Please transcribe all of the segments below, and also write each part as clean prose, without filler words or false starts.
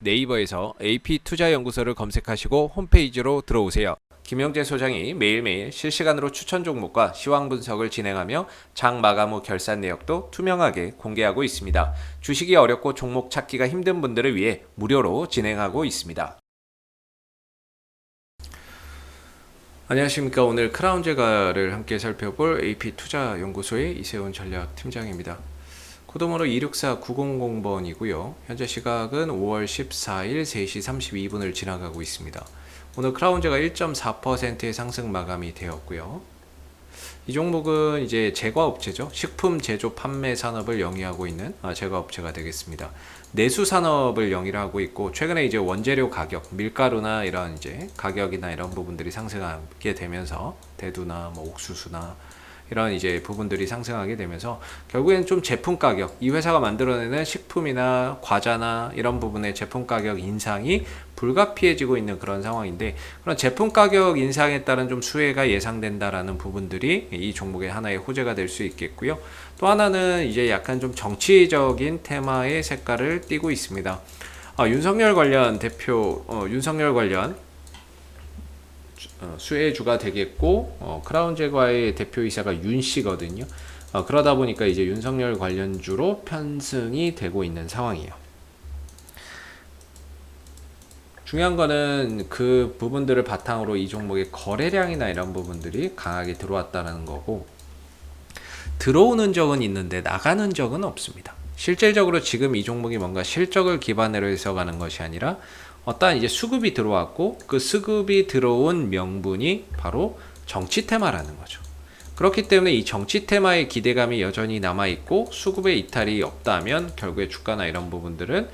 네이버에서 AP투자연구소를 검색하시고 홈페이지로 들어오세요. 김영재 소장이 매일매일 실시간으로 추천 종목과 시황 분석을 진행하며 장 마감 후 결산 내역도 투명하게 공개하고 있습니다. 주식이 어렵고 종목 찾기가 힘든 분들을 위해 무료로 진행하고 있습니다. 안녕하십니까. 오늘 크라운제가를 함께 살펴볼 AP투자연구소의 이세훈 전략팀장입니다. 코드번호 264900번이고요. 현재 시각은 5월 14일 3시 32분을 지나가고 있습니다. 오늘 크라운제가 1.4%의 상승 마감이 되었고요. 이 종목은 이제 제과업체죠. 식품 제조 판매 산업을 영위하고 있는 제과업체가 되겠습니다. 내수 산업을 영위를 하고 있고, 최근에 이제 원재료 가격, 밀가루나 이런 이제 가격이나 이런 부분들이 상승하게 되면서 대두나 뭐 옥수수나 이런 이제 부분들이 상승하게 되면서 결국엔 좀 제품 가격, 이 회사가 만들어내는 식품이나 과자나 이런 부분의 제품 가격 인상이 불가피해지고 있는 그런 상황인데, 그런 제품 가격 인상에 따른 좀 수혜가 예상된다라는 부분들이 이 종목의 하나의 호재가 될 수 있겠고요. 또 하나는 이제 약간 좀 정치적인 테마의 색깔을 띠고 있습니다. 윤석열 관련 윤석열 관련 수혜주가 되겠고, 크라운제과의 대표이사가 윤씨거든요. 그러다 보니까 이제 윤석열 관련주로 편승이 되고 있는 상황이에요. 중요한 거는 그 부분들을 바탕으로 이 종목의 거래량이나 이런 부분들이 강하게 들어왔다는 거고, 들어오는 적은 있는데 나가는 적은 없습니다. 실질적으로 지금 이 종목이 뭔가 실적을 기반으로 해서 가는 것이 아니라 어떠한 이제 수급이 들어왔고, 그 수급이 들어온 명분이 바로 정치 테마라는 거죠. 그렇기 때문에 이 정치 테마의 기대감이 여전히 남아있고, 수급의 이탈이 없다면 결국에 주가나 이런 부분들은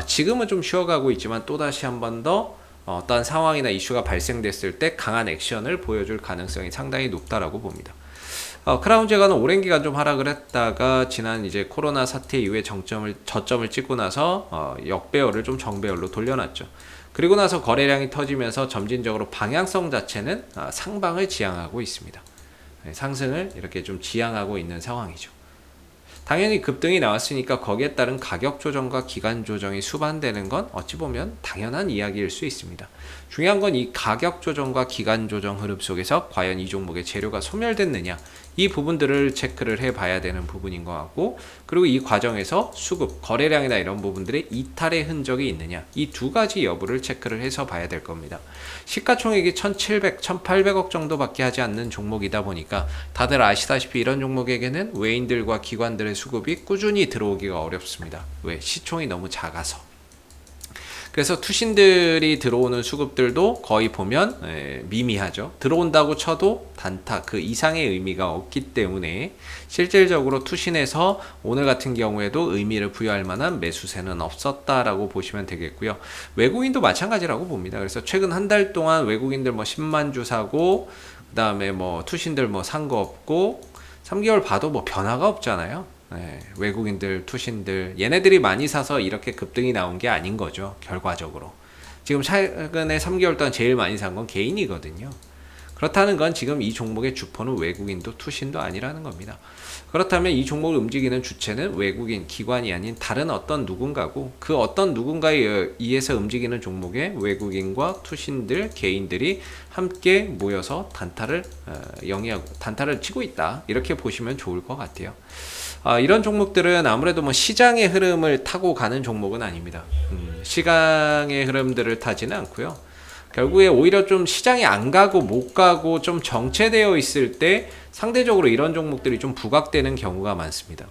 지금은 좀 쉬어가고 있지만 또다시 한 번 더 어떠한 상황이나 이슈가 발생됐을 때 강한 액션을 보여줄 가능성이 상당히 높다라고 봅니다. 크라운제가는 오랜 기간 좀 하락을 했다가 지난 이제 코로나 사태 이후에 저점을 찍고 나서 역배열을 좀 정배열로 돌려놨죠. 그리고 나서 거래량이 터지면서 점진적으로 방향성 자체는 상방을 지향하고 있습니다. 상승을 이렇게 좀 지향하고 있는 상황이죠. 당연히 급등이 나왔으니까 거기에 따른 가격 조정과 기간 조정이 수반되는 건 어찌 보면 당연한 이야기일 수 있습니다. 중요한 건 이 가격 조정과 기간 조정 흐름 속에서 과연 이 종목의 재료가 소멸됐느냐, 이 부분들을 체크를 해봐야 되는 부분인 것 같고, 그리고 이 과정에서 수급, 거래량이나 이런 부분들의 이탈의 흔적이 있느냐, 이 두 가지 여부를 체크를 해서 봐야 될 겁니다. 시가총액이 1700, 1800억 정도밖에 하지 않는 종목이다 보니까 다들 아시다시피 이런 종목에게는 외인들과 기관들의 수급이 꾸준히 들어오기가 어렵습니다. 왜? 시총이 너무 작아서. 그래서 투신들이 들어오는 수급들도 거의 보면 미미하죠. 들어온다고 쳐도 단타 그 이상의 의미가 없기 때문에 실질적으로 투신에서 오늘 같은 경우에도 의미를 부여할 만한 매수세는 없었다라고 보시면 되겠고요. 외국인도 마찬가지라고 봅니다. 그래서 최근 한 달 동안 외국인들 뭐 10만 주 사고, 그 다음에 뭐 투신들 뭐 산 거 없고, 3개월 봐도 뭐 변화가 없잖아요. 외국인들, 투신들, 얘네들이 많이 사서 이렇게 급등이 나온 게 아닌 거죠. 결과적으로 지금 최근에 3개월 동안 제일 많이 산 건 개인이거든요. 그렇다는 건 지금 이 종목의 주포는 외국인도 투신도 아니라는 겁니다. 그렇다면 이 종목을 움직이는 주체는 외국인, 기관이 아닌 다른 어떤 누군가고, 그 어떤 누군가에 의해서 움직이는 종목에 외국인과 투신들, 개인들이 함께 모여서 단타를 영위하고 단타를 치고 있다, 이렇게 보시면 좋을 것 같아요. 이런 종목들은 아무래도 뭐 시장의 흐름을 타고 가는 종목은 아닙니다. 시장의 흐름들을 타지는 않고요. 결국에 오히려 좀 시장이 안 가고 못 가고 좀 정체되어 있을 때 상대적으로 이런 종목들이 좀 부각되는 경우가 많습니다.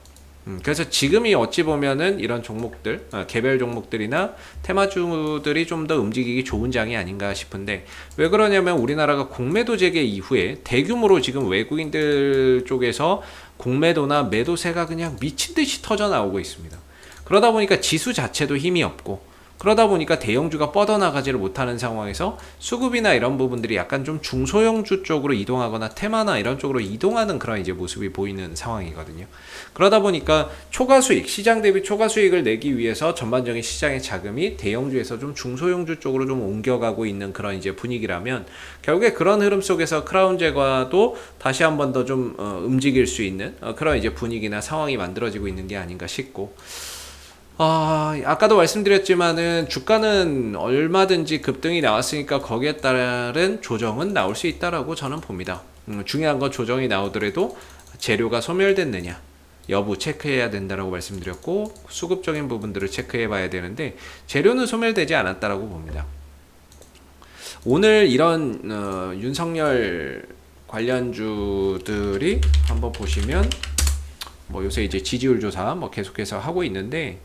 그래서 지금이 어찌 보면은 이런 종목들, 개별 종목들이나 테마주들이 좀 더 움직이기 좋은 장이 아닌가 싶은데, 왜 그러냐면 우리나라가 공매도 재개 이후에 대규모로 지금 외국인들 쪽에서 공매도나 매도세가 그냥 미친 듯이 터져 나오고 있습니다. 그러다 보니까 지수 자체도 힘이 없고, 그러다 보니까 대형주가 뻗어나가지를 못하는 상황에서 수급이나 이런 부분들이 약간 좀 중소형주 쪽으로 이동하거나 테마나 이런 쪽으로 이동하는 그런 이제 모습이 보이는 상황이거든요. 그러다 보니까 초과 수익, 시장 대비 초과 수익을 내기 위해서 전반적인 시장의 자금이 대형주에서 좀 중소형주 쪽으로 좀 옮겨가고 있는 그런 이제 분위기라면, 결국에 그런 흐름 속에서 크라운제과도 다시 한 번 더 좀 움직일 수 있는 그런 이제 분위기나 상황이 만들어지고 있는 게 아닌가 싶고, 아까도 말씀드렸지만은 주가는 얼마든지 급등이 나왔으니까 거기에 따른 조정은 나올 수 있다라고 저는 봅니다. 중요한 건 조정이 나오더라도 재료가 소멸됐느냐 여부 체크해야 된다라고 말씀드렸고, 수급적인 부분들을 체크해 봐야 되는데 재료는 소멸되지 않았다라고 봅니다. 오늘 이런 윤석열 관련주들이 한번 보시면 뭐 요새 이제 지지율 조사 뭐 계속해서 하고 있는데,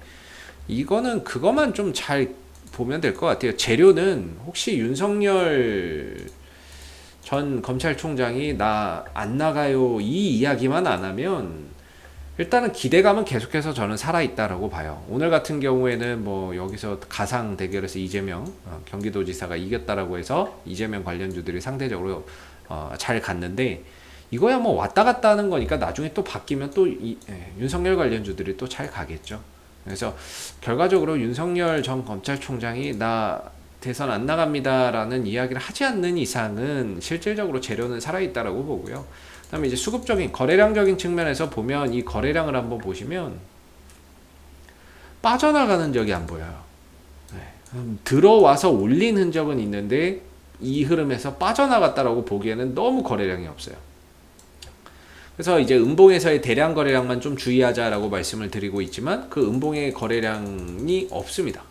이거는 그것만 좀 잘 보면 될 것 같아요. 재료는 혹시 윤석열 전 검찰총장이 나 안 나가요 이 이야기만 안 하면 일단은 기대감은 계속해서 저는 살아있다라고 봐요. 오늘 같은 경우에는 뭐 여기서 가상 대결에서 이재명 경기도지사가 이겼다라고 해서 이재명 관련주들이 상대적으로 잘 갔는데, 이거야 뭐 왔다 갔다 하는 거니까 나중에 또 바뀌면 또 윤석열 관련주들이 또 잘 가겠죠. 그래서 결과적으로 윤석열 전 검찰총장이 나 대선 안 나갑니다라는 이야기를 하지 않는 이상은 실질적으로 재료는 살아있다라고 보고요. 그다음에 이제 수급적인 거래량적인 측면에서 보면 이 거래량을 한번 보시면 빠져나가는 적이 안 보여요. 들어와서 올린 흔적은 있는데 이 흐름에서 빠져나갔다라고 보기에는 너무 거래량이 없어요. 그래서 이제 음봉에서의 대량 거래량만 좀 주의하자라고 말씀을 드리고 있지만 그 음봉의 거래량이 없습니다.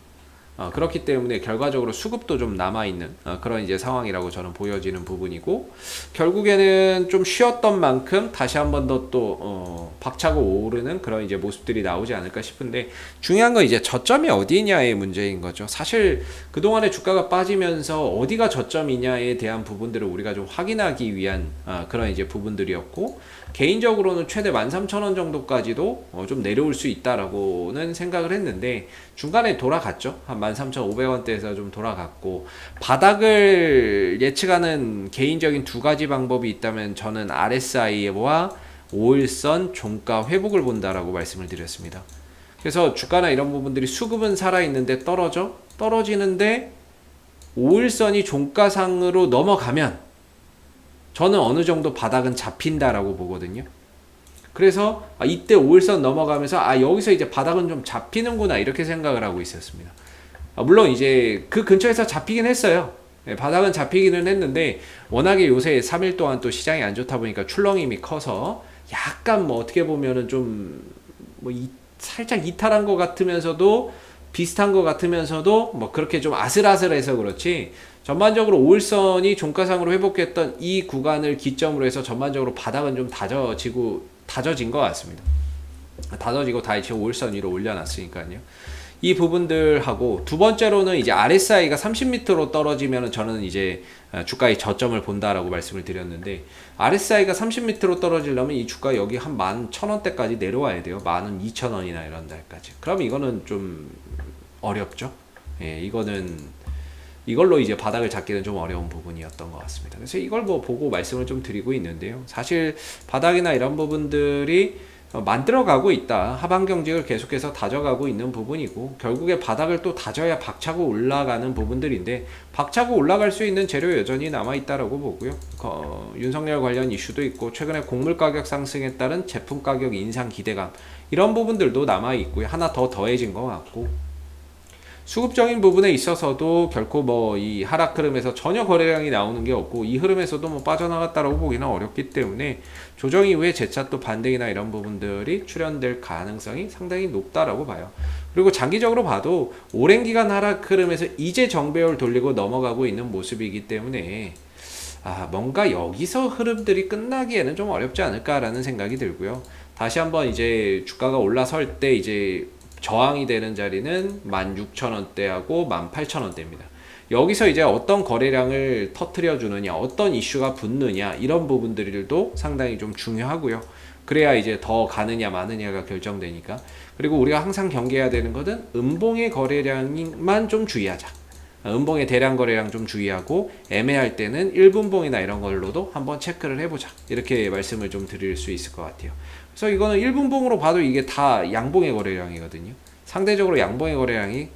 그렇기 때문에 결과적으로 수급도 좀 남아있는 그런 이제 상황이라고 저는 보여지는 부분이고, 결국에는 좀 쉬었던 만큼 다시 한 번 더 또 박차고 오르는 그런 이제 모습들이 나오지 않을까 싶은데, 중요한 건 이제 저점이 어디냐의 문제인 거죠. 사실 그동안에 주가가 빠지면서 어디가 저점이냐에 대한 부분들을 우리가 좀 확인하기 위한 그런 이제 부분들이었고, 개인적으로는 최대 13,000원 정도까지도 좀 내려올 수 있다라고는 생각을 했는데 중간에 돌아갔죠. 한 13,500원대에서 좀 돌아갔고, 바닥을 예측하는 개인적인 두 가지 방법이 있다면 저는 RSI와 5일선 종가 회복을 본다라고 말씀을 드렸습니다. 그래서 주가나 이런 부분들이 수급은 살아있는데 떨어지는데 5일선이 종가상으로 넘어가면 저는 어느 정도 바닥은 잡힌다라고 보거든요. 그래서 이때 5일선 넘어가면서 여기서 이제 바닥은 좀 잡히는구나 이렇게 생각을 하고 있었습니다. 물론 이제 그 근처에서 잡히긴 했어요. 바닥은 잡히기는 했는데 워낙에 요새 3일 동안 또 시장이 안 좋다 보니까 출렁임이 커서 약간 뭐 어떻게 보면은 좀 뭐 살짝 이탈한 것 같으면서도 비슷한 것 같으면서도 뭐 그렇게 좀 아슬아슬해서 그렇지, 전반적으로 5일선이 종가상으로 회복했던 이 구간을 기점으로 해서 전반적으로 바닥은 좀 다져진 것 같습니다. 다져지고 다시 5일선 위로 올려놨으니까요. 이 부분들하고 두 번째로는 이제 RSI가 30m로 떨어지면 저는 이제 주가의 저점을 본다라고 말씀을 드렸는데, RSI가 30m로 떨어지려면 이 주가 여기 한 11,000원대까지 내려와야 돼요. 12,000원이나 이런 데까지. 그럼 이거는 좀 어렵죠. 이걸로 이제 바닥을 잡기는 좀 어려운 부분이었던 것 같습니다. 그래서 이걸 뭐 보고 말씀을 좀 드리고 있는데요. 사실 바닥이나 이런 부분들이 만들어가고 있다. 하방 경직을 계속해서 다져가고 있는 부분이고, 결국에 바닥을 또 다져야 박차고 올라가는 부분들인데, 박차고 올라갈 수 있는 재료 여전히 남아있다라고 보고요. 윤석열 관련 이슈도 있고, 최근에 곡물 가격 상승에 따른 제품 가격 인상 기대감, 이런 부분들도 남아있고요. 하나 더 더해진 것 같고, 수급적인 부분에 있어서도 결코 뭐 이 하락 흐름에서 전혀 거래량이 나오는 게 없고, 이 흐름에서도 뭐 빠져나갔다라고 보기는 어렵기 때문에 조정 이후에 재차 또 반등이나 이런 부분들이 출현될 가능성이 상당히 높다라고 봐요. 그리고 장기적으로 봐도 오랜 기간 하락 흐름에서 이제 정배열 돌리고 넘어가고 있는 모습이기 때문에 뭔가 여기서 흐름들이 끝나기에는 좀 어렵지 않을까라는 생각이 들고요. 다시 한번 이제 주가가 올라설 때 이제 저항이 되는 자리는 16,000원대하고 18,000원대입니다. 여기서 이제 어떤 거래량을 터트려 주느냐, 어떤 이슈가 붙느냐, 이런 부분들도 상당히 좀 중요하고요. 그래야 이제 더 가느냐 마느냐가 결정되니까. 그리고 우리가 항상 경계해야 되는 것은 음봉의 거래량만 좀 주의하자. 음봉의 대량 거래량 좀 주의하고, 애매할 때는 1분봉이나 이런 걸로도 한번 체크를 해보자, 이렇게 말씀을 좀 드릴 수 있을 것 같아요. 그래서 이거는 1분봉으로 봐도 이게 다 양봉의 거래량이거든요. 상대적으로 양봉의 거래량이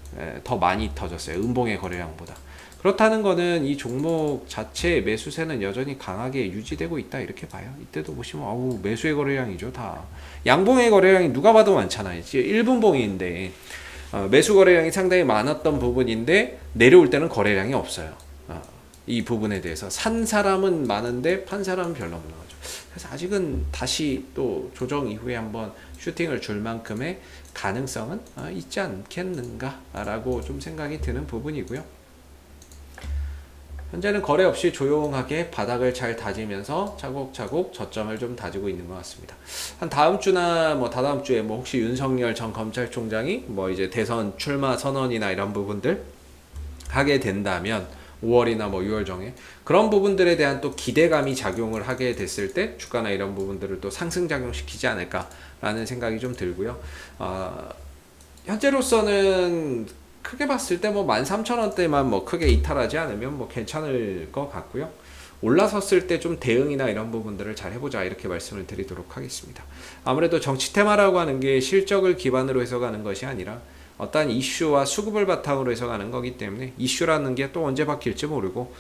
더 많이 터졌어요. 음봉의 거래량보다. 그렇다는 거는 이 종목 자체의 매수세는 여전히 강하게 유지되고 있다, 이렇게 봐요. 이때도 보시면 매수의 거래량이죠. 다 양봉의 거래량이 누가 봐도 많잖아요. 1분봉인데 매수 거래량이 상당히 많았던 부분인데 내려올 때는 거래량이 없어요. 이 부분에 대해서 산 사람은 많은데 판 사람은 별로 없는 거죠. 그래서 아직은 다시 또 조정 이후에 한번 슈팅을 줄 만큼의 가능성은 있지 않겠는가라고 좀 생각이 드는 부분이고요. 현재는 거래 없이 조용하게 바닥을 잘 다지면서 차곡차곡 저점을 좀 다지고 있는 것 같습니다. 한 다음 주나 뭐 다다음 주에 뭐 혹시 윤석열 전 검찰총장이 뭐 이제 대선 출마 선언이나 이런 부분들 하게 된다면 5월이나 뭐 6월 정에 그런 부분들에 대한 또 기대감이 작용을 하게 됐을 때 주가나 이런 부분들을 또 상승 작용시키지 않을까라는 생각이 좀 들고요. 현재로서는 크게 봤을 때 뭐 13,000원대만 뭐 크게 이탈하지 않으면 뭐 괜찮을 것 같고요. 올라섰을 때 좀 대응이나 이런 부분들을 잘 해보자 이렇게 말씀을 드리도록 하겠습니다. 아무래도 정치 테마라고 하는 게 실적을 기반으로 해서 가는 것이 아니라 어떠한 이슈와 수급을 바탕으로 해서 가는 거기 때문에 이슈라는 게 또 언제 바뀔지 모르고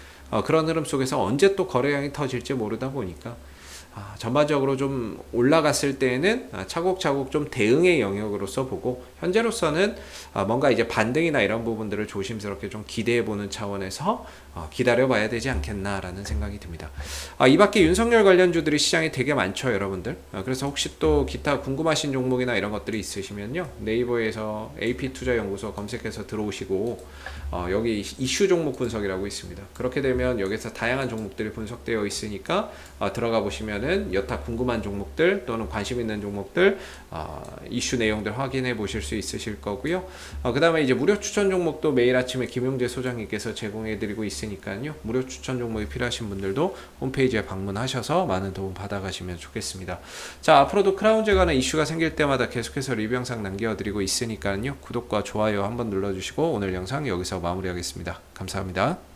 그런 흐름 속에서 언제 또 거래량이 터질지 모르다 보니까 전반적으로 좀 올라갔을 때에는 차곡차곡 좀 대응의 영역으로서 보고 현재로서는 뭔가 이제 반등이나 이런 부분들을 조심스럽게 좀 기대해보는 차원에서 기다려봐야 되지 않겠나라는 생각이 듭니다. 이 밖에 윤석열 관련주들이 시장에 되게 많죠, 여러분들. 그래서 혹시 또 기타 궁금하신 종목이나 이런 것들이 있으시면요, 네이버에서 AP투자연구소 검색해서 들어오시고 여기 이슈 종목 분석이라고 있습니다. 그렇게 되면 여기서 다양한 종목들이 분석되어 있으니까 들어가 보시면은 여타 궁금한 종목들 또는 관심 있는 종목들 이슈 내용들 확인해 보실 수 있으실 거고요. 그 다음에 이제 무료 추천 종목도 매일 아침에 김용재 소장님께서 제공해 드리고 있으니까요, 무료 추천 종목이 필요하신 분들도 홈페이지에 방문하셔서 많은 도움 받아가시면 좋겠습니다. 자, 앞으로도 크라운즈에 관한 이슈가 생길 때마다 계속해서 리뷰 영상 남겨드리고 있으니까요, 구독과 좋아요 한번 눌러주시고 오늘 영상 여기서 마무리하겠습니다. 감사합니다.